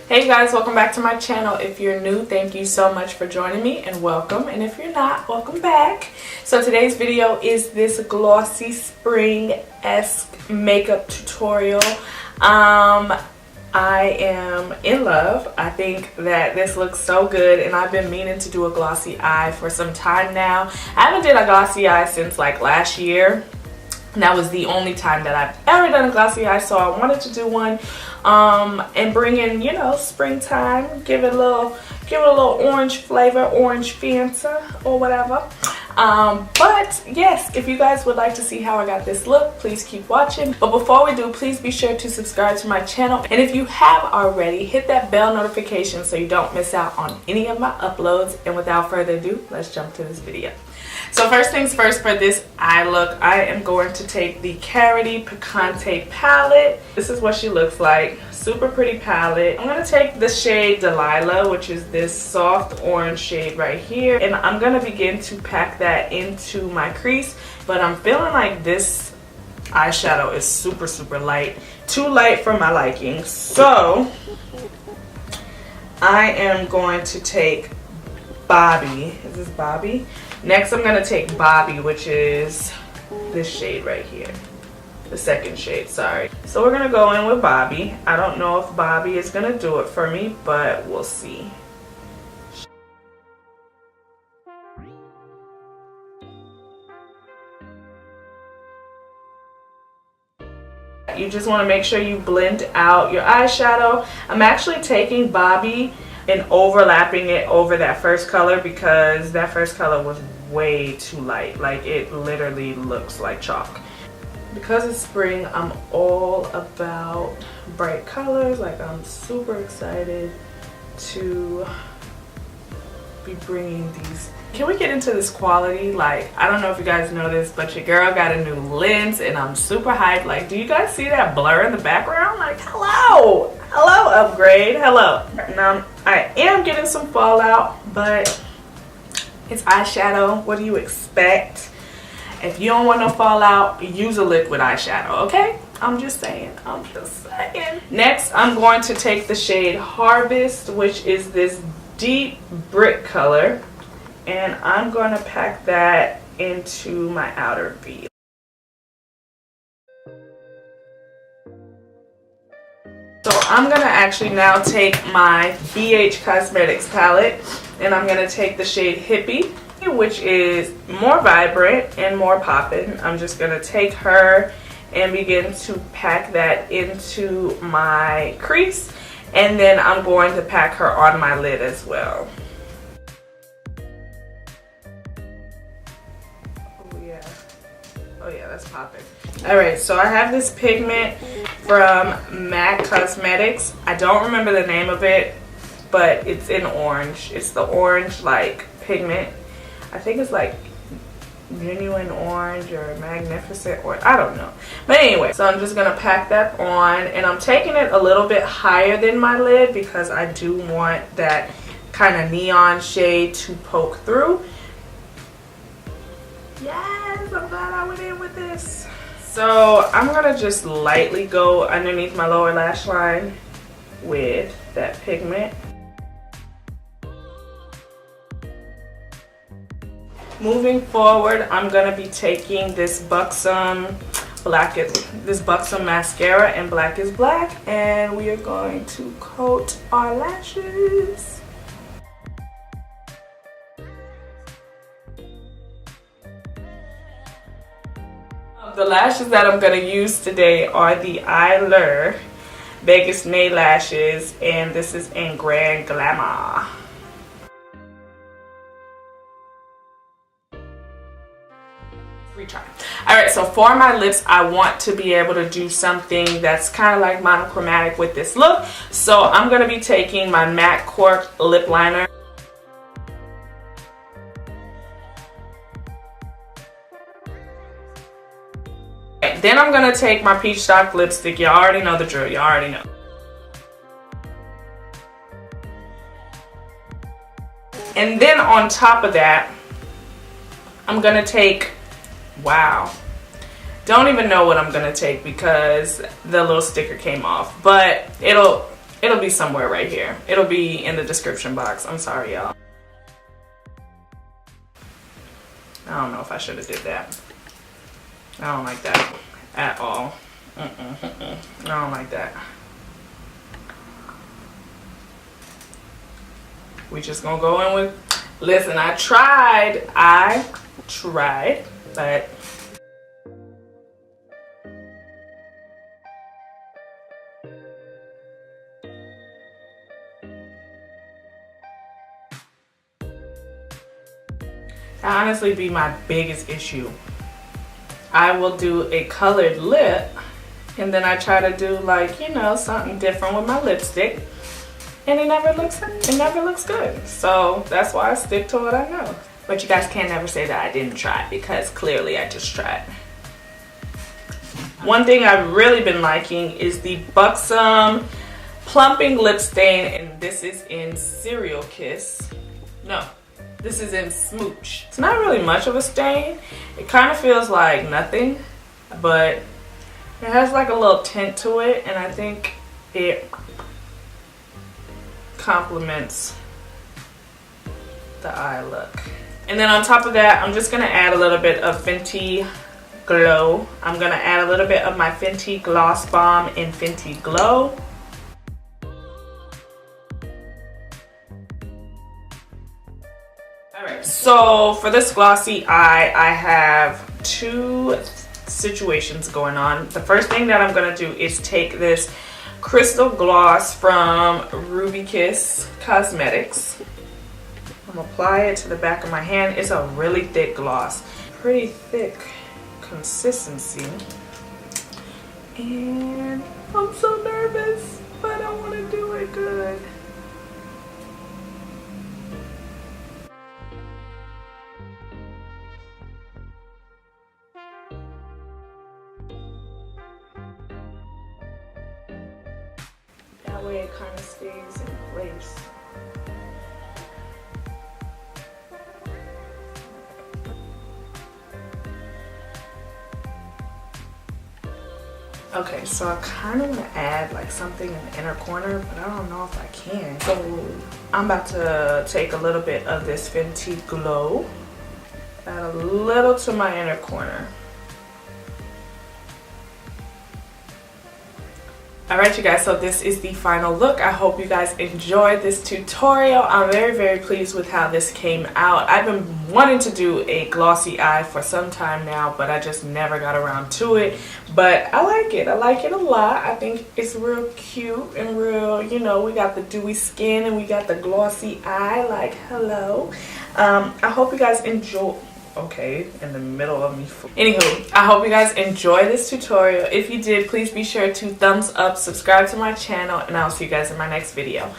Hey guys, welcome back to my channel. If you're new, thank you so much for joining me and welcome. And if you're not, welcome back. So today's video is this glossy spring-esque makeup tutorial. I am in love. I think that this looks so good and I've been meaning to do a glossy eye for some time now. I haven't did a glossy eye since like last year. And that was the only time that I've ever done a glossy eye, so I wanted to do one and bring in, you know, springtime, give it a little orange flavor, orange Fanta or whatever. But yes, if you guys would like to see how I got this look, please keep watching. But before we do, please be sure to subscribe to my channel, and if you have already, hit that bell notification so you don't miss out on any of my uploads. And without further ado, let's jump to this video. So first things first, for this eye look, I am going to take the Carity Picante palette. This is what she looks like. Super pretty palette. I'm going to take the shade Delilah, which is this soft orange shade right here. And I'm going to begin to pack that into my crease. But I'm feeling like this eyeshadow is super light. Too light for my liking. So I am going to take Bobby. Is this Bobby? Next, I'm going to take Bobby, which is this shade right here. The second shade, sorry. So we're going to go in with Bobby. I don't know if Bobby is going to do it for me, but we'll see. You just want to make sure you blend out your eyeshadow. I'm actually taking Bobby and overlapping it over that first color because that first color was way too light. Like, it literally looks like chalk. Because it's spring, I'm all about bright colors. Like, I'm super excited to be bringing these. Can we get into this quality? Like, I don't know if you guys know this, but your girl got a new lens and I'm super hyped. Like, do you guys see that blur in the background? Like, hello upgrade, hello. Now I am getting some fallout, but it's eyeshadow. What do you expect? If you don't want no fallout, use a liquid eyeshadow, okay? I'm just saying. Next, I'm going to take the shade Harvest, which is this deep brick color, and I'm going to pack that into my outer V. So I'm going to actually now take my BH Cosmetics palette, and I'm going to take the shade Hippie, which is more vibrant and more poppin'. I'm just going to take her and begin to pack that into my crease, and then I'm going to pack her on my lid as well. Oh yeah, that's popping. Alright, so I have this pigment from MAC Cosmetics. I don't remember the name of it, but it's in orange. It's the orange like pigment. I think it's like Genuine Orange or Magnificent Orange. I don't know. But anyway, so I'm just going to pack that on. And I'm taking it a little bit higher than my lid because I do want that kind of neon shade to poke through. Yes, I'm glad I went in with this. So I'm going to just lightly go underneath my lower lash line with that pigment. Moving forward, I'm going to be taking this Buxom mascara in Black is Black, and we are going to coat our lashes. The lashes that I'm going to use today are the Eylure Vegas Nail Lashes, and this is in Grand Glamour. Retry. Alright, so for my lips, I want to be able to do something that's kind of like monochromatic with this look. So I'm going to be taking my MAC Cork lip liner. Then I'm going to take my Peach Stock lipstick. You already know the drill. You already know. And then on top of that, I'm going to take, wow, don't even know what I'm going to take because the little sticker came off. But It'll be somewhere right here. It'll be in the description box. I'm sorry, y'all. I don't know if I should have did that. I don't like that at all. I don't like that. We just gonna go in with, listen, I tried, but that honestly be my biggest issue. I will do a colored lip and then I try to do like, you know, something different with my lipstick and it never looks good. So that's why I stick to what I know. But you guys can't never say that I didn't try because clearly I just tried. One thing I've really been liking is the Buxom Plumping Lip Stain, and this is in Serial Kiss. No. This is in Smooch. It's not really much of a stain. It kind of feels like nothing, but it has like a little tint to it, and I think it complements the eye look. And then on top of that, I'm just gonna add a little bit of Fenty Glow. I'm gonna add a little bit of my Fenty Gloss Bomb in Fenty Glow. Alright, so for this glossy eye, I have two situations going on. The first thing that I'm going to do is take this crystal gloss from Ruby Kiss Cosmetics. I'm going to apply it to the back of my hand. It's a really thick gloss. Pretty thick consistency. And I'm so nervous, but I want to do it good. That way it kind of stays in place. Okay, so I kind of want to add like something in the inner corner, but I don't know if I can. So I'm about to take a little bit of this Fenty Glow, add a little to my inner corner. Alright you guys, so this is the final look. I hope you guys enjoyed this tutorial. I'm very, very pleased with how this came out. I've been wanting to do a glossy eye for some time now, but I just never got around to it. But I like it. I like it a lot. I think it's real cute and real, you know, we got the dewy skin and we got the glossy eye, like hello. I hope you guys enjoy. Okay, in the middle of me. Anywho, I hope you guys enjoy this tutorial. If you did, please be sure to thumbs up, subscribe to my channel, and I'll see you guys in my next video.